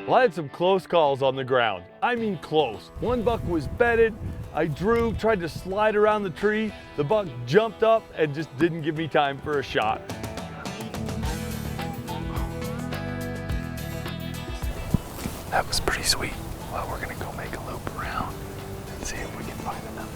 Well, I had some close calls on the ground. I mean close. One buck was bedded. I drew, tried to slide around the tree. The buck jumped up and just didn't give me time for a shot. That was pretty sweet. Well, we're gonna go make a loop around and see if we can find another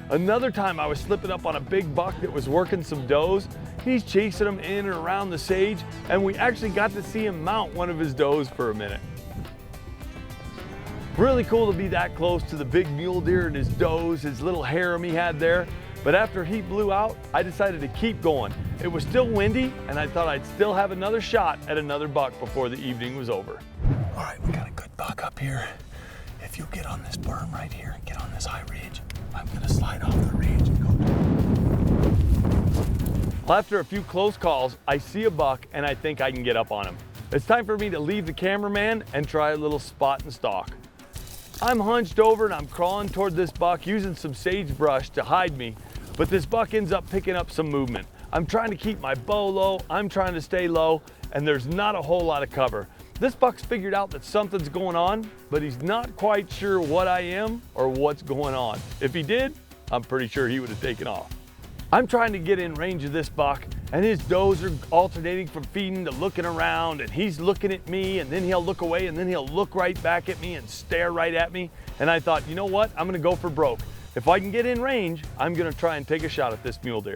deer. Another time I was slipping up on a big buck that was working some does. He's chasing them in and around the sage, and we actually got to see him mount one of his does for a minute. Really cool to be that close to the big mule deer and his does, his little harem he had there. But after he blew out, I decided to keep going. It was still windy, and I thought I'd still have another shot at another buck before the evening was over. All right, we got a good buck up here. If you get on this berm right here and get on this high ridge, I'm gonna slide off the ridge and go. Well, after a few close calls, I see a buck and I think I can get up on him. It's time for me to leave the cameraman and try a little spot and stalk. I'm hunched over and I'm crawling toward this buck using some sagebrush to hide me, but this buck ends up picking up some movement. I'm trying to keep my bow low, I'm trying to stay low, and there's not a whole lot of cover. This buck's figured out that something's going on, but he's not quite sure what I am or what's going on. If he did, I'm pretty sure he would have taken off. I'm trying to get in range of this buck, and his does are alternating from feeding to looking around, and he's looking at me, and then he'll look away, and then he'll look right back at me and stare right at me. And I thought, you know what? I'm gonna go for broke. If I can get in range, I'm gonna try and take a shot at this mule deer.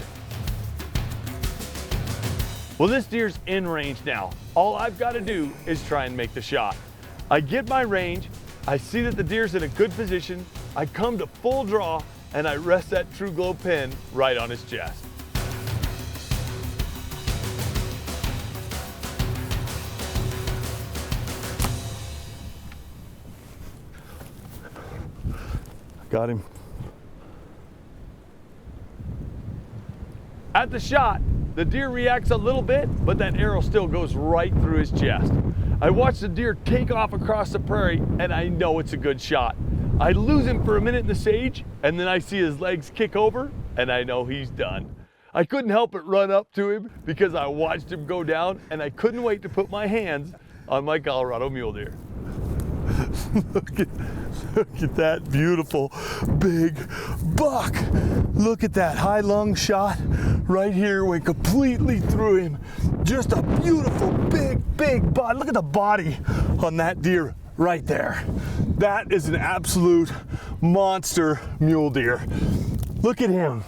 Well, this deer's in range now. All I've got to do is try and make the shot. I get my range, I see that the deer's in a good position, I come to full draw, and I rest that True Glow pin right on his chest. Got him. At the shot, the deer reacts a little bit, but that arrow still goes right through his chest. I watch the deer take off across the prairie, and I know it's a good shot. I lose him for a minute in the sage, and then I see his legs kick over, and I know he's done. I couldn't help but run up to him because I watched him go down, and I couldn't wait to put my hands on my Colorado mule deer. Look at that beautiful big buck. Look at that high lung shot right here, went completely through him. Just a beautiful big body. Look at the body on that deer right there. That is an absolute monster mule deer. Look at him.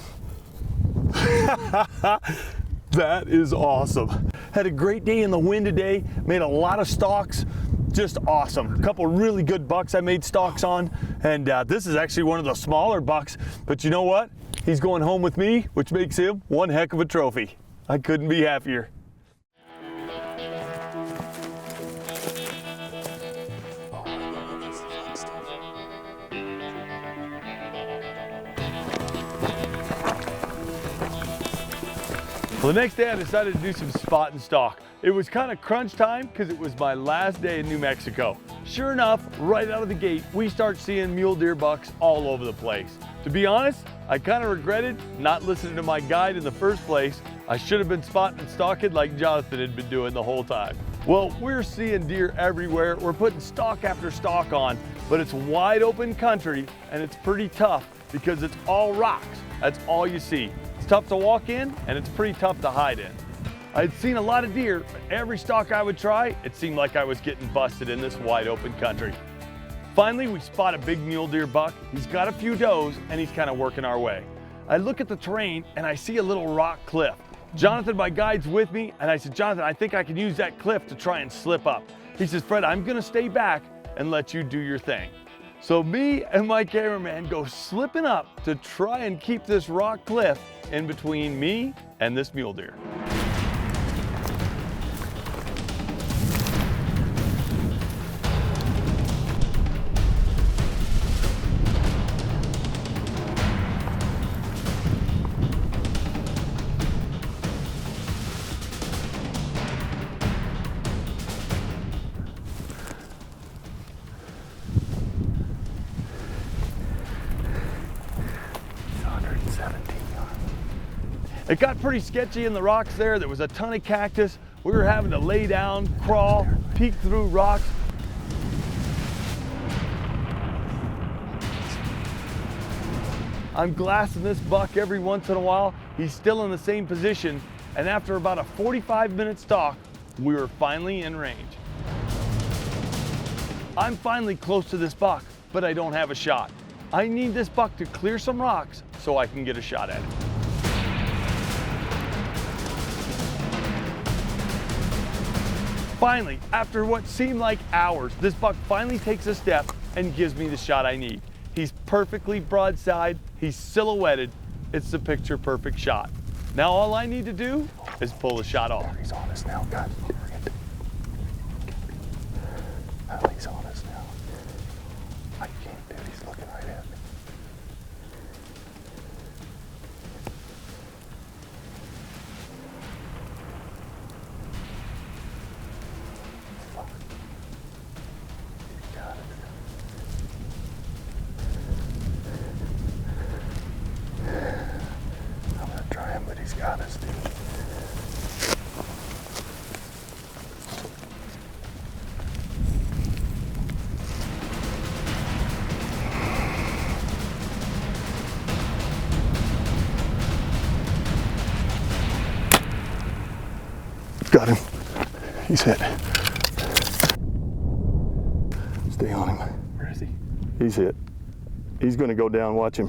That is awesome. Had a great day in the wind today, made a lot of stalks. Just awesome. A couple really good bucks I made stalks on, and this is actually one of the smaller bucks, but you know what? He's going home with me, which makes him one heck of a trophy. I couldn't be happier. Well, the next day I decided to do some spot and stalk. It was kind of crunch time because it was my last day in New Mexico. Sure enough, right out of the gate, we start seeing mule deer bucks all over the place. To be honest, I kind of regretted not listening to my guide in the first place. I should have been spotting and stalking like Jonathan had been doing the whole time. Well, we're seeing deer everywhere. We're putting stalk after stalk on, but it's wide open country and it's pretty tough because it's all rocks. That's all you see. It's tough to walk in and it's pretty tough to hide in. I'd seen a lot of deer, but every stalk I would try, it seemed like I was getting busted in this wide open country. Finally, we spot a big mule deer buck. He's got a few does and he's kind of working our way. I look at the terrain and I see a little rock cliff. Jonathan, my guide's with me, and I said, Jonathan, I think I can use that cliff to try and slip up. He says, Fred, I'm gonna stay back and let you do your thing. So me and my cameraman go slipping up to try and keep this rock cliff in between me and this mule deer. It got pretty sketchy in the rocks there. There was a ton of cactus. We were having to lay down, crawl, peek through rocks. I'm glassing this buck every once in a while. He's still in the same position. And after about a 45-minute stalk, we were finally in range. I'm finally close to this buck, but I don't have a shot. I need this buck to clear some rocks so I can get a shot at it. Finally, after what seemed like hours, this buck finally takes a step and gives me the shot I need. He's perfectly broadside, he's silhouetted. It's the picture perfect shot. Now all I need to do is pull the shot off. He's on us now, guys. He's on us now. I can't, dude. He's looking right at me. Fuck. He got it. I'm gonna try him, but he's got us, dude. Got him. He's hit. Stay on him. Where is he? He's hit. He's gonna go down, watch him.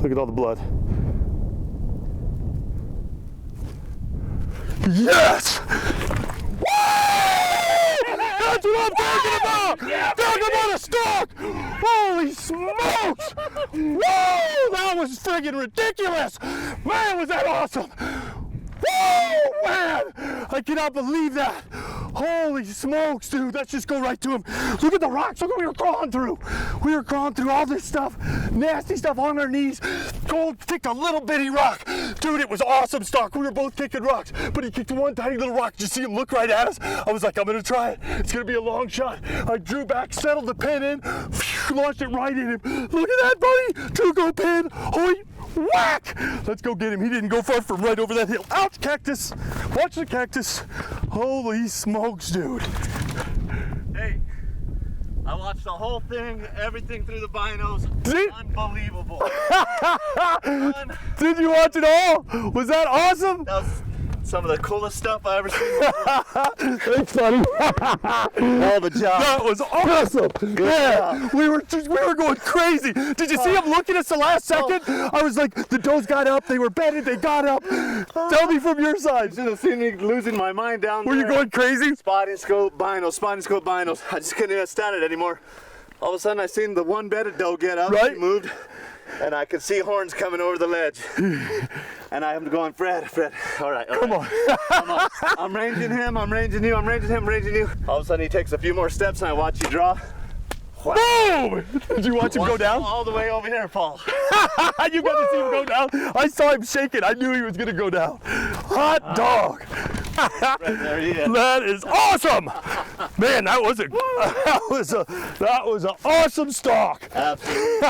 Look at all the blood. Yes! Woo! That's what I'm talking about! Yeah, Talk about a stalk! Holy smokes! Whoa! That was friggin' ridiculous! Man, was that awesome! Woo! Man! I cannot believe that! Holy smokes, dude! Let's just go right to him. Look at the rocks! Look what we were crawling through! We were crawling through all this stuff, nasty stuff on our knees. Gold kicked a little bitty rock. Dude, it was awesome stalk. We were both kicking rocks, but he kicked one tiny little rock. Did you see him look right at us? I was like, I'm gonna try it. It's gonna be a long shot. I drew back, settled the pin in, launched it right in him. Look at that, buddy! Two-go pin. Hoy! Whack! Let's go get him. He didn't go far from right over that hill. Ouch, cactus! Watch the cactus. Holy smokes, dude. Hey, I watched the whole thing, everything through the binos. Unbelievable. Did you watch it all? Was that awesome? That was some of the coolest stuff I ever seen. Thanks, buddy. Hell of a job. That was awesome. Yeah, we were going crazy. Did you see him look at us the last second? I was like, the does got up, they were bedded, they got up. Tell me from your side. You should have seen me losing my mind down there. Were you going crazy? Spotting scope binos. I just couldn't even stand it anymore. All of a sudden I seen the one bedded doe get up, Right. She moved, and I could see horns coming over the ledge. And I'm going, Fred, all right. Come on. I'm ranging him, I'm ranging you, I'm ranging him, ranging you. All of a sudden he takes a few more steps and I watch you draw. Boom! Did you watch him go down? All the way over here, Paul. You got to see him go down? I saw him shaking. I knew he was going to go down. Hot dog. Right there he is. That is awesome. Man, that was an awesome stalk. Absolutely.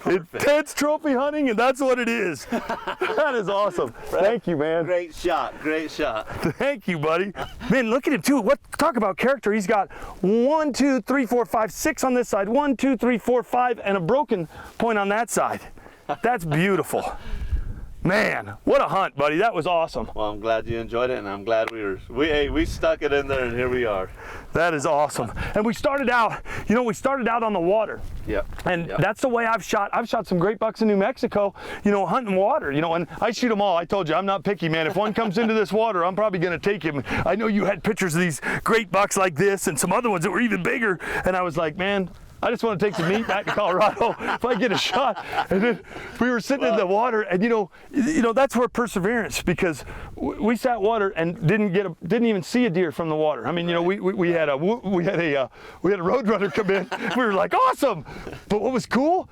Intense trophy hunting, and that's what it is. That is awesome. Thank you, man. Great shot. Thank you, buddy. Man, look at him too. Talk about character. He's got 1, 2, 3, 4, 5, 6 on this side. 1, 2, 3, 4, 5, and a broken point on that side. That's beautiful. Man, what a hunt, buddy. That was awesome. Well, I'm glad you enjoyed it, and I'm glad we stuck it in there, and here we are. That is awesome. And we started out on the water. Yep. And Yep. that's the way I've shot some great bucks in New Mexico, hunting water, and I shoot them all. I told you, I'm not picky, man. If one comes into this water, I'm probably going to take him. I know you had pictures of these great bucks like this and some other ones that were even bigger. And I was like, man, I just want to take some meat back to Colorado if I get a shot. And then we were sitting in the water, and that's where perseverance, because we sat water and didn't even see a deer from the water. I mean, we had a roadrunner come in. We were like, awesome. But what was cool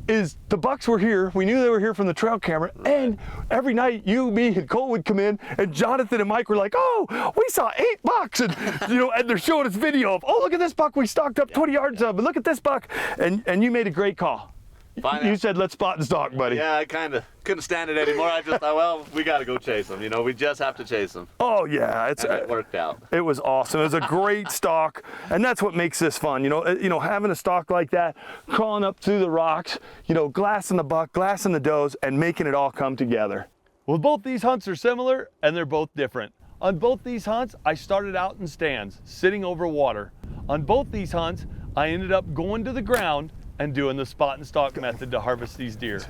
is the bucks were here. We knew they were here from the trail camera, and every night you, me, and Cole would come in, and Jonathan and Mike were like, oh, we saw 8 bucks, and and they're showing us video of, oh, look at this buck we stalked up 20 yards of, and look at this buck, and you made a great call. You said let's spot and stalk, buddy. Yeah, I kind of couldn't stand it anymore. I just thought, well, we got to go chase them. You know, we just have to chase them. Oh yeah, And it worked out. It was awesome. It was a great stalk, and that's what makes this fun. You know, having a stalk like that, crawling up through the rocks, you know, glassing the buck, glassing the does, and making it all come together. Well, both these hunts are similar and they're both different. On both these hunts, I started out in stands, sitting over water. On both these hunts, I ended up going to the ground and doing the spot and stalk method to harvest these deer.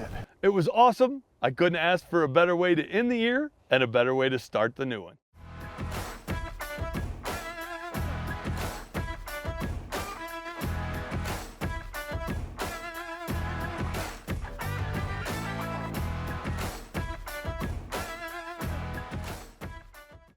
It was awesome. I couldn't ask for a better way to end the year and a better way to start the new one.